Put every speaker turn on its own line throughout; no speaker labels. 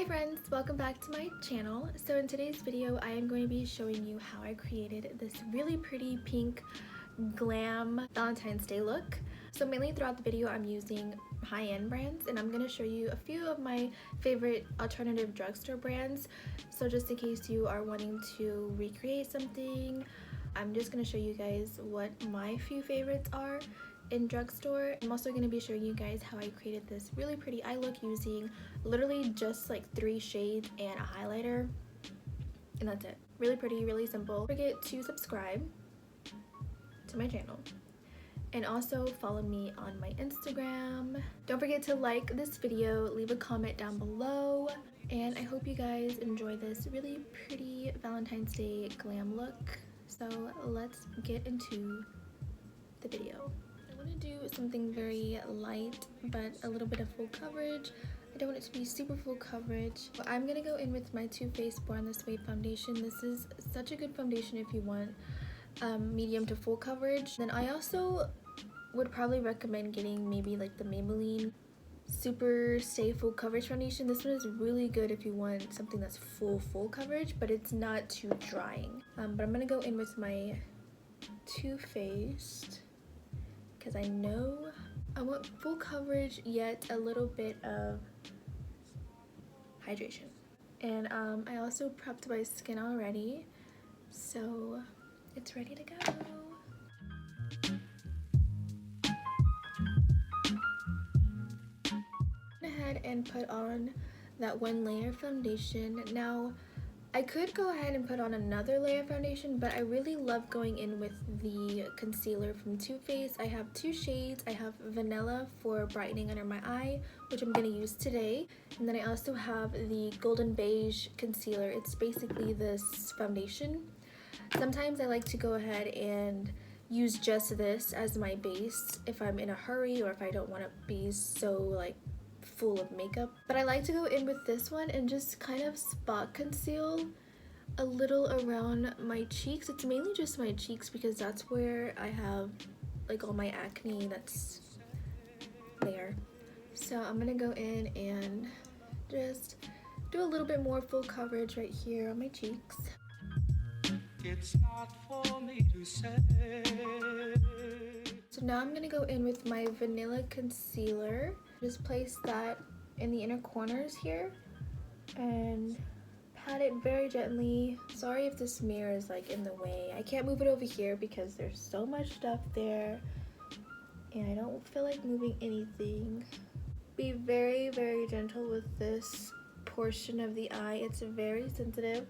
Hey friends, welcome back to my channel. So in today's video I am going to be showing you how I created this really pretty pink glam Valentine's Day look. So mainly throughout the video I'm using high-end brands, and I'm going to show you a few of my favorite alternative drugstore brands. So just in case you are wanting to recreate something, I'm just going to show you guys what my few favorites are in drugstore. I'm also going to be showing you guys how I created this really pretty eye look using literally just like 3 shades and a highlighter, and that's it. Really pretty, really simple. Don't forget to subscribe to my channel and also follow me on my Instagram. Don't forget to like this video, leave a comment down below, and I hope you guys enjoy this really pretty Valentine's Day glam look. So let's get into the video. I want to do something very light but a little bit of full coverage. I don't want it to be super full coverage. I'm gonna go in with my Too Faced Born This Way foundation. This is such a good foundation if you want medium to full coverage. Then I also would probably recommend getting maybe like the Maybelline Super Stay Full Coverage foundation. This one is really good if you want something that's full coverage, but it's not too drying. But I'm gonna go in with my Too Faced because I know I want full coverage yet a little bit of hydration. And I also prepped my skin already, so it's ready to go. Went ahead and put on that 1 layer foundation. Now I could go ahead and put on another layer of foundation, but I really love going in with the concealer from Too Faced. I have 2 shades. I have Vanilla for brightening under my eye, which I'm going to use today. And then I also have the Golden Beige concealer. It's basically this foundation. Sometimes I like to go ahead and use just this as my base if I'm in a hurry or if I don't want to be so like full of makeup. But I like to go in with this one and just kind of spot conceal a little around my cheeks. It's mainly just my cheeks because that's where I have like all my acne that's there. So I'm gonna go in and just do a little bit more full coverage right here on my cheeks. It's not for me to say. So now I'm gonna go in with my vanilla concealer. Just place that in the inner corners here and pat it very gently. Sorry if this mirror is like in the way. I can't move it over here because there's so much stuff there and I don't feel like moving anything. Be very gentle with this portion of the eye. It's very sensitive,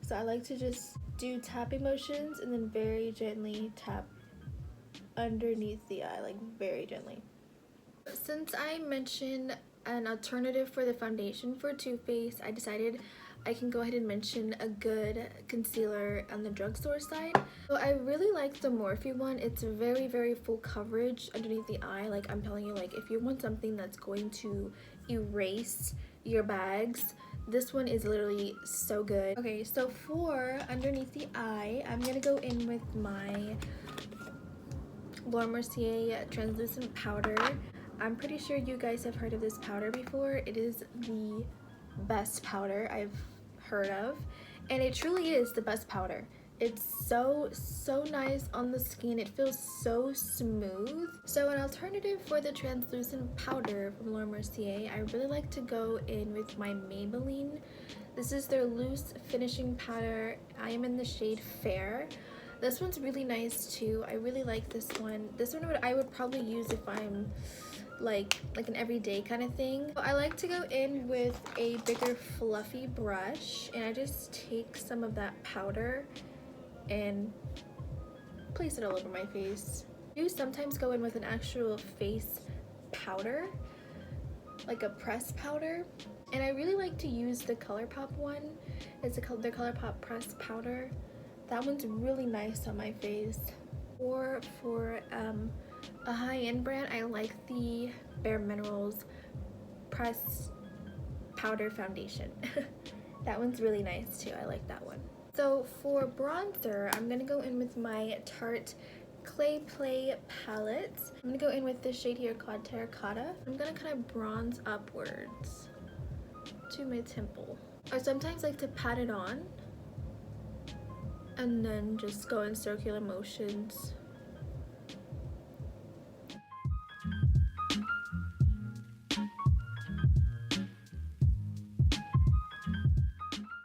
so I like to just do tapping motions and then very gently tap underneath the eye, like very gently. Since I mentioned an alternative for the foundation for Too Faced, I decided I can go ahead and mention a good concealer on the drugstore side. So I really like the Morphe one. It's very full coverage underneath the eye. Like I'm telling you, like if you want something that's going to erase your bags, this one is literally so good. Okay, so for underneath the eye, I'm gonna go in with my Laura Mercier translucent powder. I'm pretty sure you guys have heard of this powder before. It is the best powder I've heard of, and it truly is the best powder. It's so nice on the skin. It feels so smooth. So an alternative for the translucent powder from Laura Mercier, I really like to go in with my Maybelline. This is their loose finishing powder. I am in the shade Fair. This one's really nice too. I really like this one. This one I would probably use if I'm like an everyday kind of thing. I like to go in with a bigger fluffy brush, and I just take some of that powder and place it all over my face. I do sometimes go in with an actual face powder, like a pressed powder, and I really like to use the ColourPop one. It's their ColourPop pressed powder. That one's really nice on my face. Or for a high-end brand, I like the Bare Minerals pressed powder foundation. That one's really nice too. I like that one. So for bronzer, I'm gonna go in with my Tarte Clay Play palette. I'm gonna go in with this shade here called Terracotta. I'm gonna kind of bronze upwards to my temple. I sometimes like to pat it on and then just go in circular motions.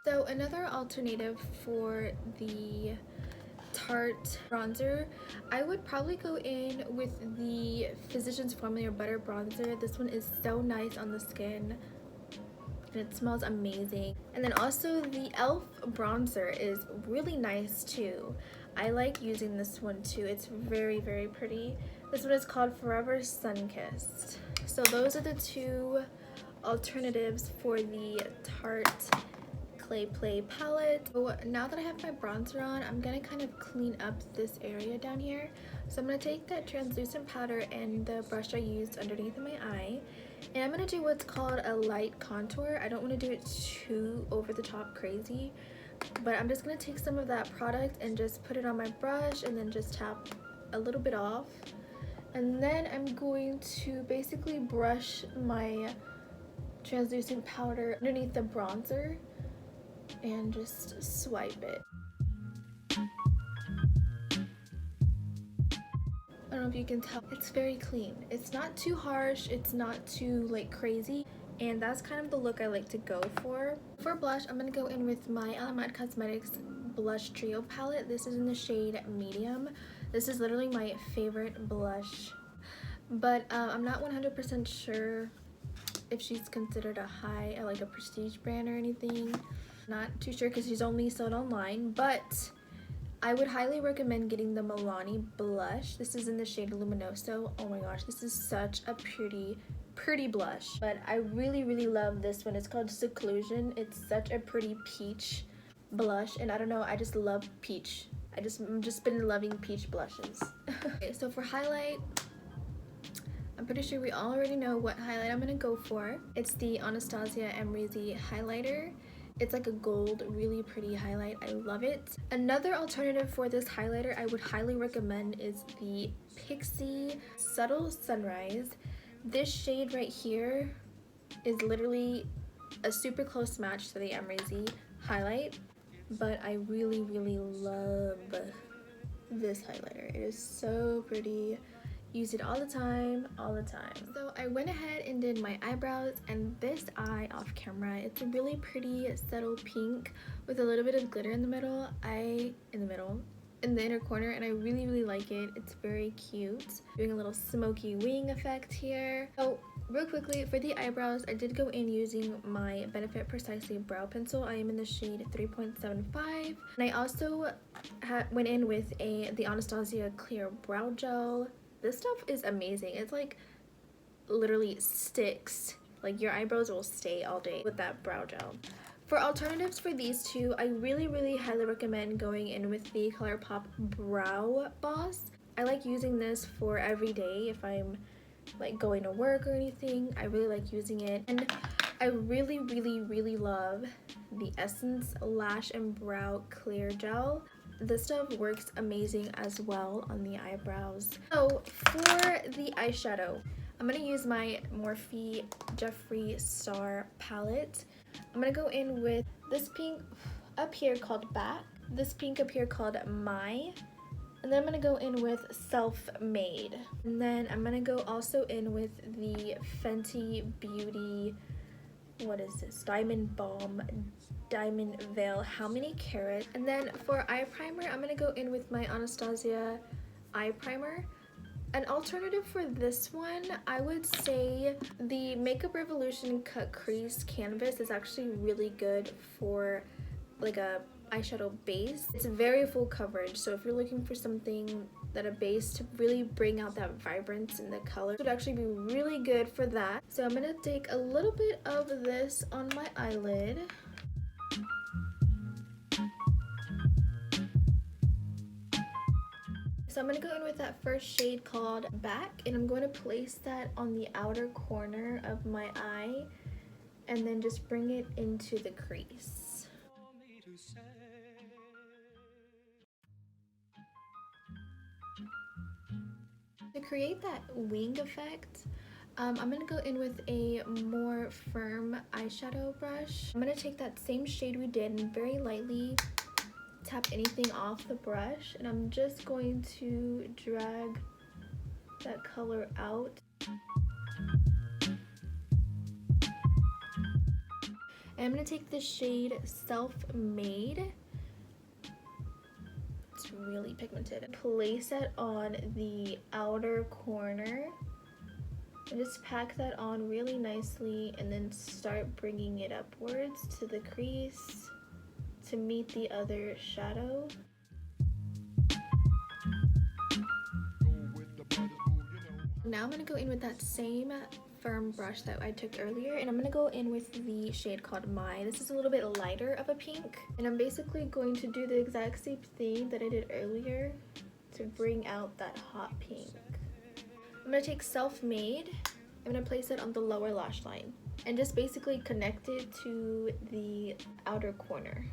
So another alternative for the Tarte bronzer, I would probably go in with the Physicians Formula Butter Bronzer. This one is so nice on the skin and it smells amazing. And then also the e.l.f. bronzer is really nice too. I like using this one too. It's very, very pretty. This one is called Forever Sun-Kissed. So those are the two alternatives for the Tarte Clay Play palette. So now that I have my bronzer on, I'm gonna kind of clean up this area down here. So I'm gonna take that translucent powder and the brush I used underneath my eye, and I'm gonna do what's called a light contour. I don't want to do it too over the top crazy, but I'm just gonna take some of that product and just put it on my brush and then just tap a little bit off, and then I'm going to basically brush my translucent powder underneath the bronzer and just swipe it. I don't know if you can tell, it's very clean. It's not too harsh, it's not too like crazy, and that's kind of the look I like to go for. For blush, I'm gonna go in with my Element Cosmetics Blush Trio palette. This is in the shade Medium. This is literally my favorite blush, but I'm not 100% sure if she's considered a high, like a prestige brand or anything. Not too sure because she's only sold online, but I would highly recommend getting the Milani blush. This is in the shade Luminoso. Oh my gosh, this is such a pretty blush. But I really love this one. It's called Seclusion. It's such a pretty peach blush, and I don't know, I just love peach. I've just been loving peach blushes. Okay, so for highlight, I'm pretty sure we already know what highlight I'm gonna go for. It's the Anastasia Amrezy highlighter. It's like a gold, really pretty highlight. I love it. Another alternative for this highlighter I would highly recommend is the Pixi Subtle Sunrise. This shade right here is literally a super close match to the Amrezy highlight, but I really love this highlighter. It is so pretty. Use it all the time. So I went ahead and did my eyebrows, and this eye off camera, it's a really pretty subtle pink with a little bit of glitter in the middle. In the inner corner, and I really like it. It's very cute. Doing a little smoky wing effect here. So real quickly, for the eyebrows, I did go in using my Benefit Precisely brow pencil. I am in the shade 3.75, and I also went in with the Anastasia clear brow gel. This stuff is amazing. It's like literally sticks. Like your eyebrows will stay all day with that brow gel. For alternatives for these two, I really highly recommend going in with the ColourPop Brow Boss. I like using this for every day if I'm like going to work or anything. I really like using it. And I really love the Essence Lash and Brow Clear Gel. This stuff works amazing as well on the eyebrows. So for the eyeshadow, I'm going to use my Morphe Jeffree Star palette. I'm going to go in with this pink up here called Back, this pink up here called My, and then I'm going to go in with Self Made. And then I'm going to go also in with the Fenty Beauty, what is this, Diamond Balm Diamond Veil How Many Carats. And then for eye primer, I'm going to go in with my Anastasia eye primer. An alternative for this one, I would say the Makeup Revolution Cut Crease Canvas is actually really good for like a eyeshadow base. It's very full coverage, so if you're looking for something that a base to really bring out that vibrance in the color, it would actually be really good for that. So I'm gonna take a little bit of this on my eyelid. So I'm going to go in with that first shade called Back, and I'm going to place that on the outer corner of my eye and then just bring it into the crease. To create that wing effect, I'm gonna go in with a more firm eyeshadow brush. I'm gonna take that same shade we did and very lightly tap anything off the brush, and I'm just going to drag that color out. And I'm gonna take the shade Self-Made. It's really pigmented. Place it on the outer corner and just pack that on really nicely, and then start bringing it upwards to the crease to meet the other shadow. Now I'm gonna go in with that same firm brush that I took earlier, and I'm gonna go in with the shade called My. This is a little bit lighter of a pink, and I'm basically going to do the exact same thing that I did earlier to bring out that hot pink. I'm gonna take Self-Made, I'm gonna place it on the lower lash line and just basically connect it to the outer corner.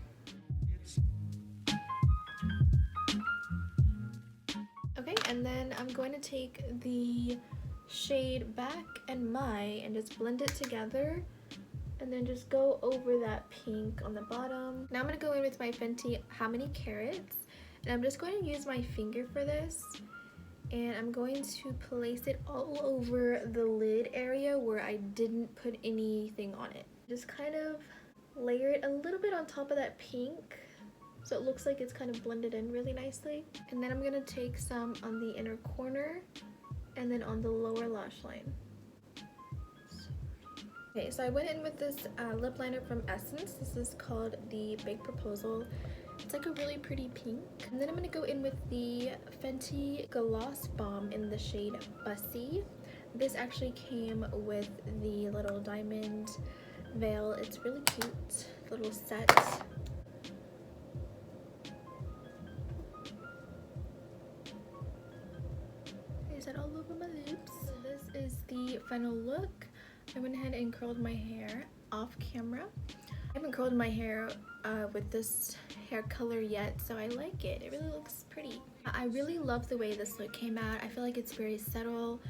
Okay, and then I'm going to take the shade Back and My and just blend it together, and then just go over that pink on the bottom. Now I'm going to go in with my Fenty How Many Carats, and I'm just going to use my finger for this, and I'm going to place it all over the lid area where I didn't put anything on it. Just kind of layer it a little bit on top of that pink, so it looks like it's kind of blended in really nicely. And then I'm gonna take some on the inner corner and then on the lower lash line. Okay, so I went in with this lip liner from Essence. This is called the Big Proposal. It's like a really pretty pink. And then I'm gonna go in with the Fenty Gloss Bomb in the shade Bussy. This actually came with the little diamond veil. It's really cute, little set. That all over my lips. So this is the final look. I went ahead and curled my hair off camera. I haven't curled my hair with this hair color yet, so I like it. It really looks pretty. I really love the way this look came out. I feel like it's very subtle,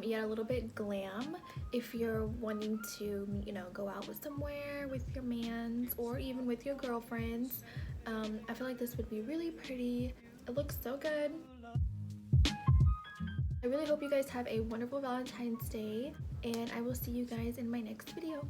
yet a little bit glam. If you're wanting to, you know, go out with somewhere with your mans or even with your girlfriends, I feel like this would be really pretty. It looks so good. I really hope you guys have a wonderful Valentine's Day, and I will see you guys in my next video.